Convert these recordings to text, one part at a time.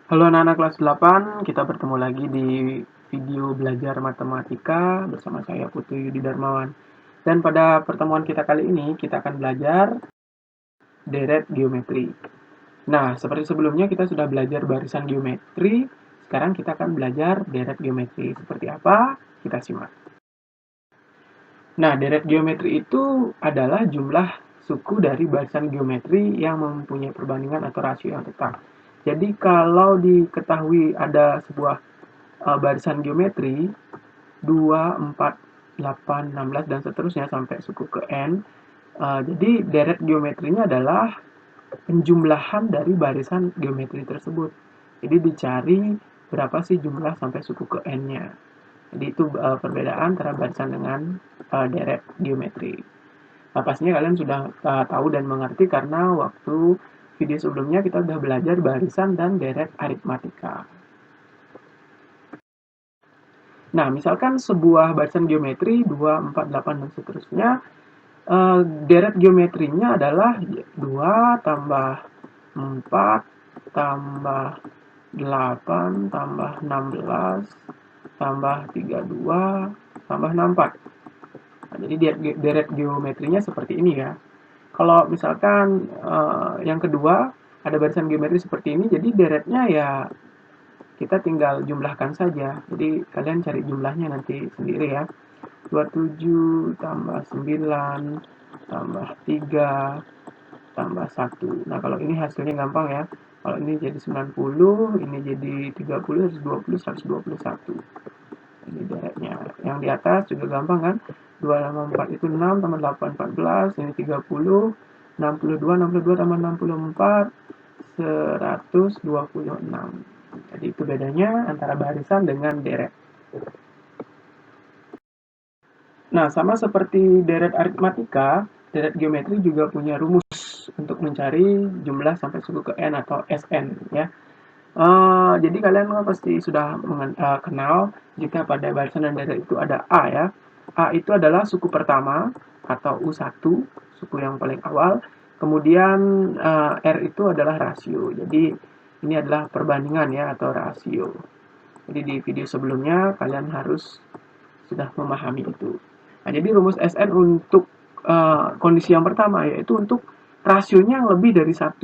Halo anak-anak kelas 8, kita bertemu lagi di video belajar matematika bersama saya Putu Yudi Darmawan. Dan pada pertemuan kita kali ini, kita akan belajar deret geometri. Nah, seperti sebelumnya kita sudah belajar barisan geometri, sekarang kita akan belajar deret geometri. Seperti apa? Kita simak. Nah, deret geometri itu adalah jumlah suku dari barisan geometri yang mempunyai perbandingan atau rasio yang tetap. Jadi kalau diketahui ada sebuah barisan geometri 2, 4, 8, 16 dan seterusnya sampai suku ke n. Jadi deret geometrinya adalah penjumlahan dari barisan geometri tersebut. Jadi dicari berapa sih jumlah sampai suku ke n-nya. Jadi itu perbedaan antara barisan dengan deret geometri. Pastinya kalian sudah tahu dan mengerti karena waktu video sebelumnya kita sudah belajar barisan dan deret aritmatika. Nah, misalkan sebuah barisan geometri 2, 4, 8, dan seterusnya, deret geometrinya adalah 2 tambah 4 tambah 8 tambah 16 tambah 32 tambah 64. Nah, jadi deret geometrinya seperti ini ya. Kalau misalkan yang kedua ada barisan geometri seperti ini, jadi deretnya ya kita tinggal jumlahkan saja. Jadi kalian cari jumlahnya nanti sendiri ya. 27 tambah 9 tambah 3 tambah 1. Nah, kalau ini hasilnya gampang ya. Kalau ini jadi 90, ini jadi 30, 120, 121. Ini deretnya. Yang di atas juga gampang kan? 2 tambah 4 itu 6, tambah 8, 14. Ini 30, 62, 62 tambah 64, 126. Jadi itu bedanya antara barisan dengan deret. Nah, sama seperti deret aritmatika, deret geometri juga punya rumus untuk mencari jumlah sampai suku ke n atau Sn ya. Jadi kalian pasti sudah kenal jika pada barisan dan deret itu ada A ya. A itu adalah suku pertama atau U1, suku yang paling awal. Kemudian R itu adalah rasio. Jadi ini adalah perbandingan ya atau rasio. Jadi di video sebelumnya kalian harus sudah memahami itu. Nah, jadi rumus Sn untuk kondisi yang pertama yaitu untuk rasionya yang lebih dari 1.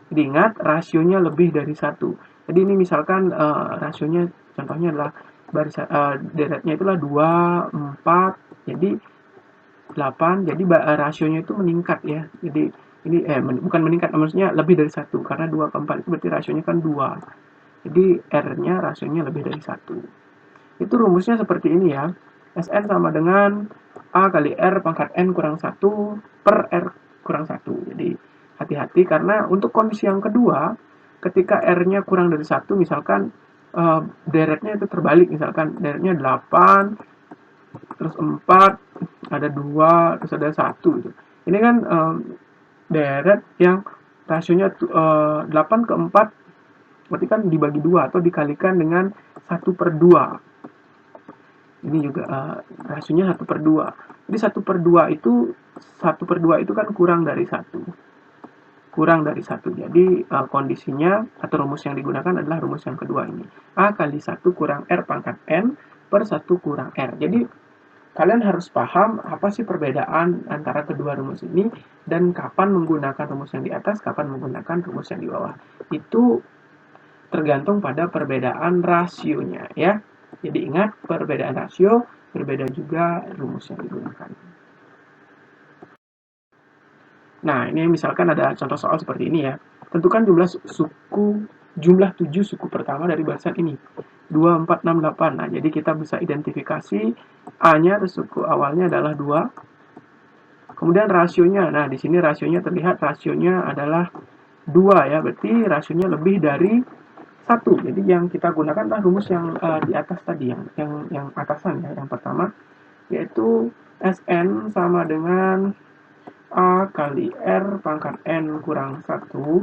Jadi ingat rasionya lebih dari 1. Jadi ini misalkan rasionya contohnya adalah barisan deretnya itulah 2, 4, jadi 8. Jadi rasionya itu meningkat ya. Jadi ini bukan meningkat, maksudnya lebih dari 1 karena 2 ke 4 itu berarti rasionya kan 2. Jadi R-nya rasionya lebih dari 1. Itu rumusnya seperti ini ya. Sn sama dengan A kali R pangkat N kurang 1 per R kurang 1. Jadi hati-hati karena untuk kondisi yang kedua, ketika R-nya kurang dari 1, misalkan deretnya itu terbalik, misalkan deretnya 8, terus 4, ada 2, terus ada 1. Gitu. Ini kan deret yang rasionya 8 ke 4, berarti kan dibagi 2 atau dikalikan dengan 1 per 2. Ini juga rasionya 1 per 2. Jadi 1 per 2 itu 1 per 2 itu kan kurang dari 1. Kurang dari 1. Jadi kondisinya atau rumus yang digunakan adalah rumus yang kedua ini. A kali 1 kurang R pangkat N per 1 kurang R. Jadi kalian harus paham apa sih perbedaan antara kedua rumus ini dan kapan menggunakan rumus yang di atas, kapan menggunakan rumus yang di bawah. Itu tergantung pada perbedaan rasionya ya. Jadi ingat perbedaan rasio, berbeda juga rumus yang digunakan. Nah, ini misalkan ada contoh soal seperti ini ya. Tentukan jumlah 7 suku pertama dari barisan ini. 2, 4, 6, 8. Nah, jadi kita bisa identifikasi A-nya atau suku awalnya adalah 2. Kemudian rasionya. Nah, di sini rasionya terlihat rasionya adalah 2 ya. Berarti rasionya lebih dari 1. Jadi yang kita gunakan adalah rumus yang di atas tadi, yang atasan ya, yang pertama, yaitu Sn sama dengan A kali R pangkat N kurang 1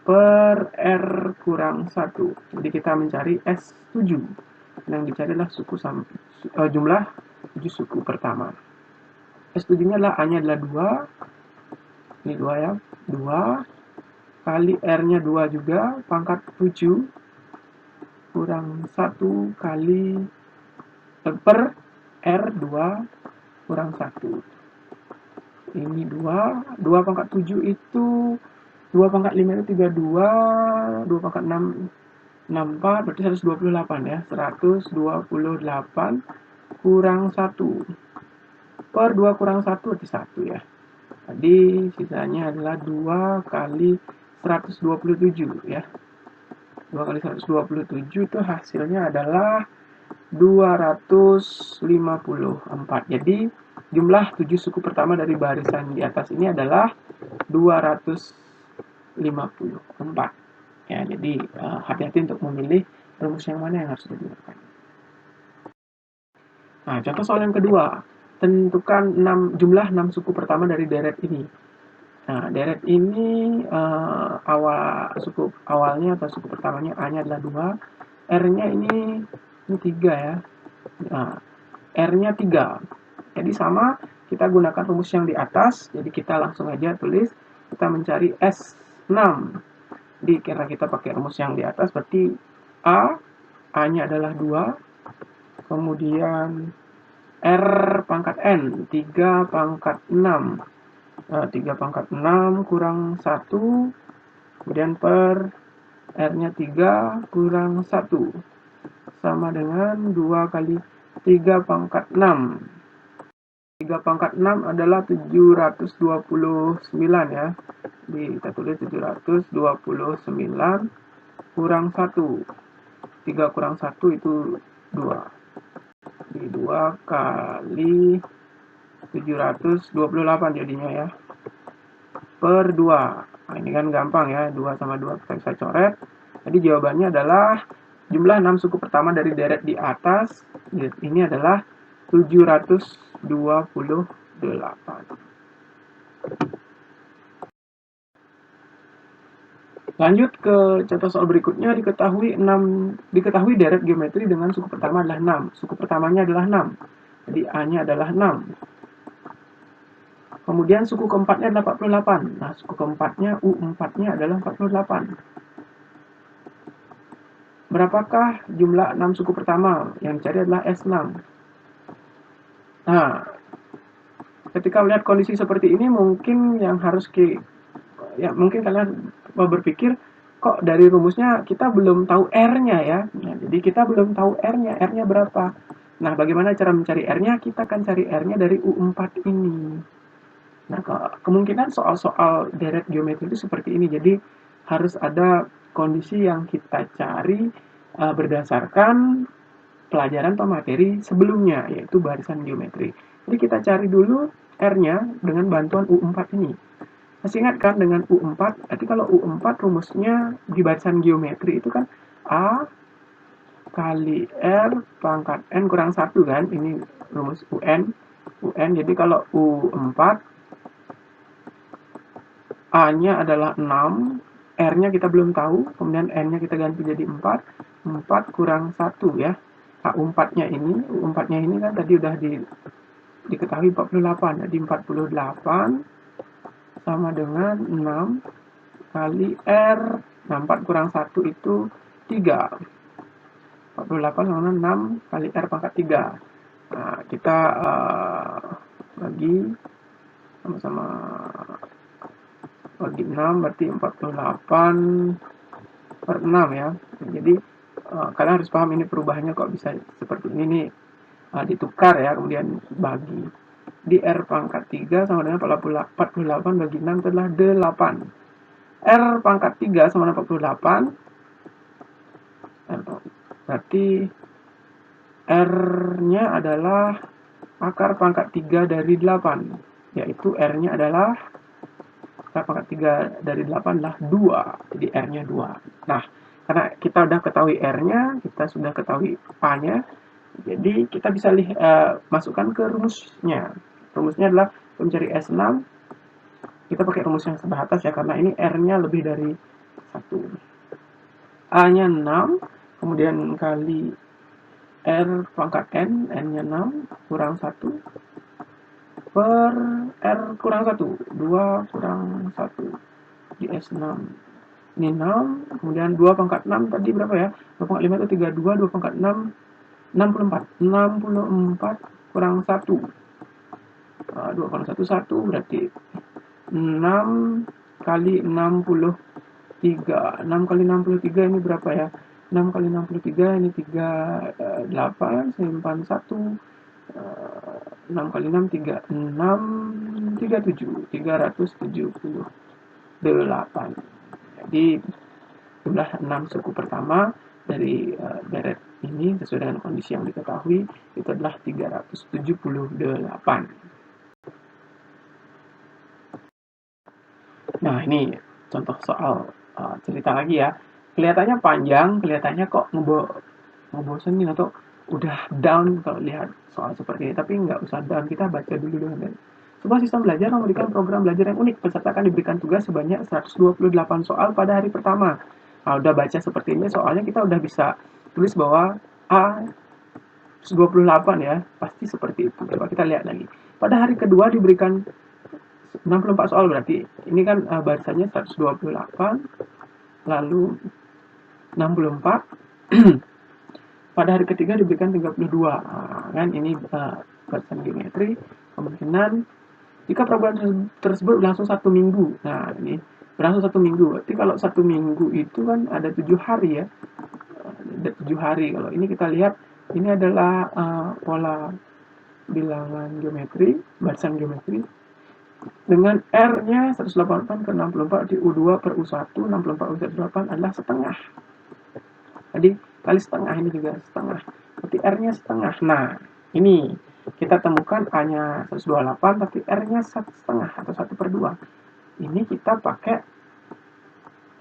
per R kurang 1. Jadi kita mencari S7. Yang dicari adalah jumlah 7 suku pertama. S7-nya adalah A-nya adalah 2. Ini 2 ya. 2 kali R-nya 2 juga, pangkat 7 kurang 1 kali per R2 kurang 1. Ini 2 pangkat 7 itu 2 pangkat 5 itu 32, 2 pangkat 6, 64, berarti 128 ya. 128 kurang 1. Per 2 kurang 1 berarti 1 ya. Jadi sisanya adalah 2 kali 127 ya. 2 kali 127 itu hasilnya adalah 254. Jadi jumlah 7 suku pertama dari barisan di atas ini adalah 254. Ya, jadi hati-hati untuk memilih rumus yang mana yang harus digunakan. Nah, contoh soal yang kedua. Tentukan jumlah 6 suku pertama dari deret ini. Nah, deret ini suku awalnya atau suku pertamanya A-nya adalah 2, R-nya ini 3 ya. Nah, R-nya 3. Jadi sama, kita gunakan rumus yang di atas. Jadi kita langsung aja tulis, kita mencari S6. Jadi karena kita pakai rumus yang di atas, berarti A-nya adalah 2. Kemudian R pangkat N, 3 pangkat 6. 3 pangkat 6 kurang 1. Kemudian per R-nya 3 kurang 1. Sama dengan 2 kali 3 pangkat 6. 3 pangkat 6 adalah 729 ya. Jadi kita tulis 729 kurang 1. 3 kurang 1 itu 2. Jadi 2 kali 728 jadinya ya. Per 2. Nah, ini kan gampang ya. 2 sama 2 kita bisa coret. Jadi jawabannya adalah jumlah 6 suku pertama dari deret di atas. Ini adalah 728. Lanjut ke contoh soal berikutnya. Diketahui deret geometri dengan suku pertama adalah 6. Suku pertamanya adalah 6. Jadi A-nya adalah 6. Kemudian suku keempatnya adalah 48. Nah, suku keempatnya U4-nya adalah 48. Berapakah jumlah 6 suku pertama? Yang dicari adalah S6. Nah, ketika melihat kondisi seperti ini, mungkin mungkin kalian berpikir, kok dari rumusnya kita belum tahu R-nya ya. Nah, jadi kita belum tahu R-nya. R-nya berapa? Nah, bagaimana cara mencari R-nya? Kita akan cari R-nya dari U4 ini. Nah, kemungkinan soal-soal deret geometri itu seperti ini. Jadi harus ada kondisi yang kita cari berdasarkan pelajaran atau materi sebelumnya, yaitu barisan geometri. Jadi kita cari dulu R-nya dengan bantuan U4 ini. Masih ingat kan dengan U4? Berarti kalau U4 rumusnya di barisan geometri itu kan A kali R pangkat N kurang 1 kan? Ini rumus UN. Jadi kalau U4 A-nya adalah 6, R-nya kita belum tahu, kemudian N-nya kita ganti jadi 4, 4 kurang 1 ya. U4-nya ini kan tadi udah diketahui 48, jadi 48 sama dengan 6 kali R. Nah, 4 kurang 1 itu 3. 48 sama 6 kali R pangkat 3. Nah, kita bagi sama-sama bagi 6 berarti 48 per 6 ya. Jadi kalian harus paham ini perubahannya kok bisa seperti ini nih. Ditukar ya, kemudian bagi. Di R pangkat 3 sama dengan 48 bagi 6 itu adalah 8. R pangkat 3 sama dengan 48. Berarti R-nya adalah akar pangkat 3 dari 8. Yaitu R-nya adalah pangkat 3 dari 8 adalah 2. Jadi R-nya 2. Nah, karena kita sudah ketahui R-nya, kita sudah ketahui A-nya, jadi kita bisa masukkan ke rumusnya. Rumusnya adalah mencari S6. Kita pakai rumus yang sebelah atas ya, karena ini R-nya lebih dari 1. A-nya 6, kemudian kali R pangkat N, N-nya 6, kurang 1. Per R kurang 1, 2 kurang 1 di S6 Ini 6, kemudian 2 pangkat 6 tadi berapa ya? 2 pangkat 5 itu 32, 2 pangkat 6, 64. 64 kurang 1. 2 kurang 1, 1 berarti 6 kali 63. 6 kali 63 ini berapa ya? 6 kali 63 ini 38, simpan 1. 6 kali 6, 36, 37. 378. Jadi jumlah 6 suku pertama dari deret ini sesuai dengan kondisi yang diketahui itu adalah 378. Nah, ini contoh soal cerita lagi ya. Kelihatannya panjang, kelihatannya kok ngebosenin atau udah down kalau lihat soal seperti ini. Tapi nggak usah down, kita baca dulu dengan sebuah sistem belajar memberikan program belajar yang unik. Peserta akan diberikan tugas sebanyak 128 soal pada hari pertama. Nah, udah baca seperti ini, soalnya kita udah bisa tulis bahwa A 128 ya, pasti seperti itu. Coba kita lihat lagi. Pada hari kedua diberikan 64 soal, berarti ini kan barisannya 128, lalu 64. Pada hari ketiga diberikan 32. Nah, kan ini barisan geometri. Kemungkinan jika program tersebut berlangsung 1 minggu. Nah, ini berlangsung 1 minggu. Berarti kalau 1 minggu itu kan ada 7 hari ya. Ada 7 hari. Kalau ini kita lihat, ini adalah pola bilangan geometri, barisan geometri. Dengan R-nya 188 ke 64 di U2 per U1, 64 U1 adalah setengah. Jadi kali setengah, ini juga setengah. Berarti R-nya setengah. Nah, ini kita temukan A-nya 128, tapi R-nya setengah atau 1/2. Ini kita pakai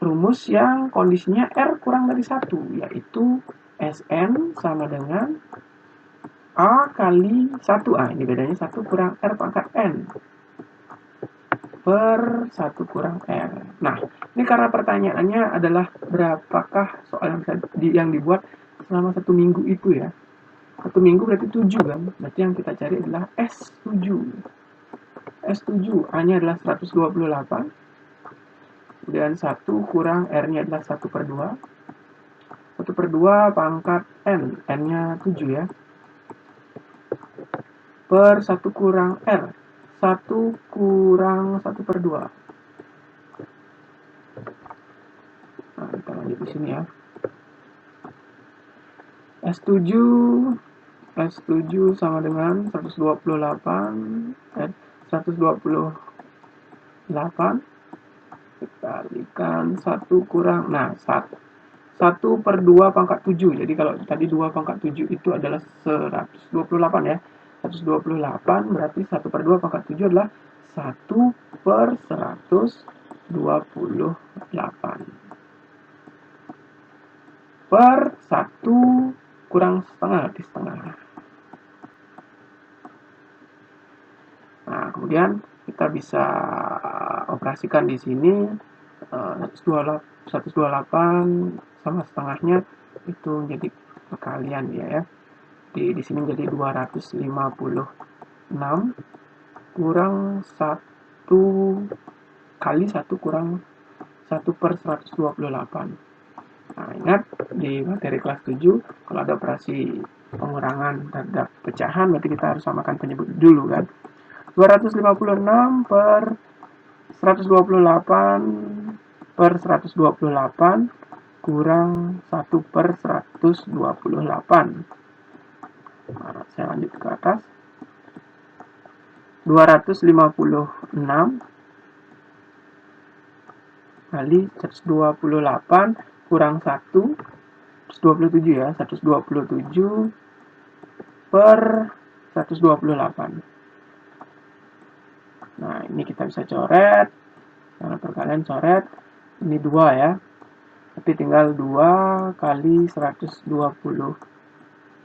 rumus yang kondisinya R kurang dari 1, yaitu Sn sama dengan A kali 1. Ini bedanya 1 kurang R pangkat N per 1 kurang R. Nah, ini karena pertanyaannya adalah berapakah soal yang dibuat selama 1 minggu itu ya. 1 minggu berarti 7 kan. Berarti yang kita cari adalah S7. S7, A-nya adalah 128. Kemudian 1 kurang R-nya adalah 1/2. 1/2 pangkat N. N-nya 7 ya. Per 1 kurang R. 1 kurang 1/2. Nah, kita lanjut di sini ya. S7 sama dengan 128. 128 kita kalikan 1 kurang, nah 1/2 pangkat 7. Jadi kalau tadi 2 pangkat 7 itu adalah 128 ya. 128 berarti 1/2 pangkat 7 adalah 1/128 per 1 kurang setengah, berarti setengah. Nah, kemudian kita bisa operasikan di sini 128 sama setengahnya itu menjadi perkalian ya. Di sini menjadi 256 kurang 1 kali 1 kurang 1/128. Nah, ingat di materi kelas 7 kalau ada operasi pengurangan terhadap pecahan berarti kita harus samakan penyebut dulu kan. 256 per 128 per 128 kurang 1/128. Nah, saya lanjut ke atas. 256 kali 128 kurang 1, 127 ya, 127 per 128. Nah, ini kita bisa coret. Karena perkalian coret, ini 2 ya. Tapi tinggal 2 kali 127.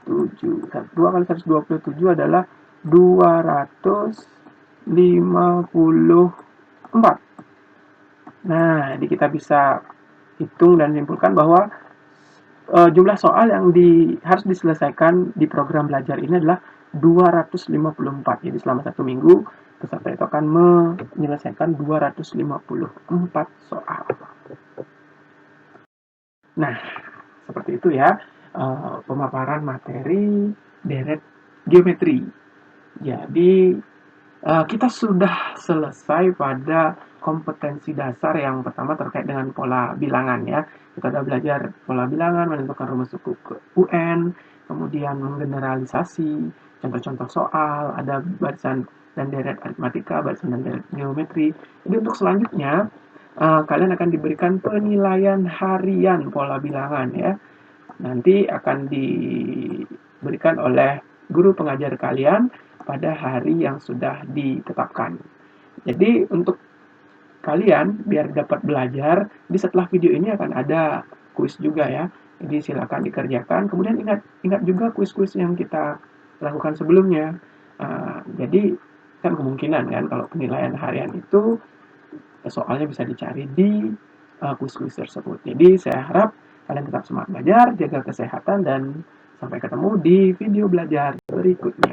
2 kali 127 adalah 254. Nah, jadi kita bisa hitung dan simpulkan bahwa jumlah soal yang harus diselesaikan di program belajar ini adalah 254. Jadi selama 1 minggu, peserta itu akan menyelesaikan 254 soal. Nah, seperti itu ya, pemaparan materi deret geometri. Jadi, kita sudah selesai pada kompetensi dasar yang pertama terkait dengan pola bilangan ya. Kita sudah belajar pola bilangan, menentukan rumus suku ke UN, kemudian menggeneralisasi, contoh-contoh soal, ada barisan dan deret aritmatika, barisan dan deret geometri. Jadi untuk selanjutnya, kalian akan diberikan penilaian harian pola bilangan ya. Nanti akan diberikan oleh guru pengajar kalian pada hari yang sudah ditetapkan. Jadi untuk kalian biar dapat belajar, di setelah video ini akan ada kuis juga ya. Jadi silakan dikerjakan. Kemudian ingat juga kuis-kuis yang kita lakukan sebelumnya. Jadi kan kemungkinan kan kalau penilaian harian itu soalnya bisa dicari di kuis-kuis tersebut. Jadi saya harap kalian tetap semangat belajar, jaga kesehatan, dan sampai ketemu di video belajar berikutnya.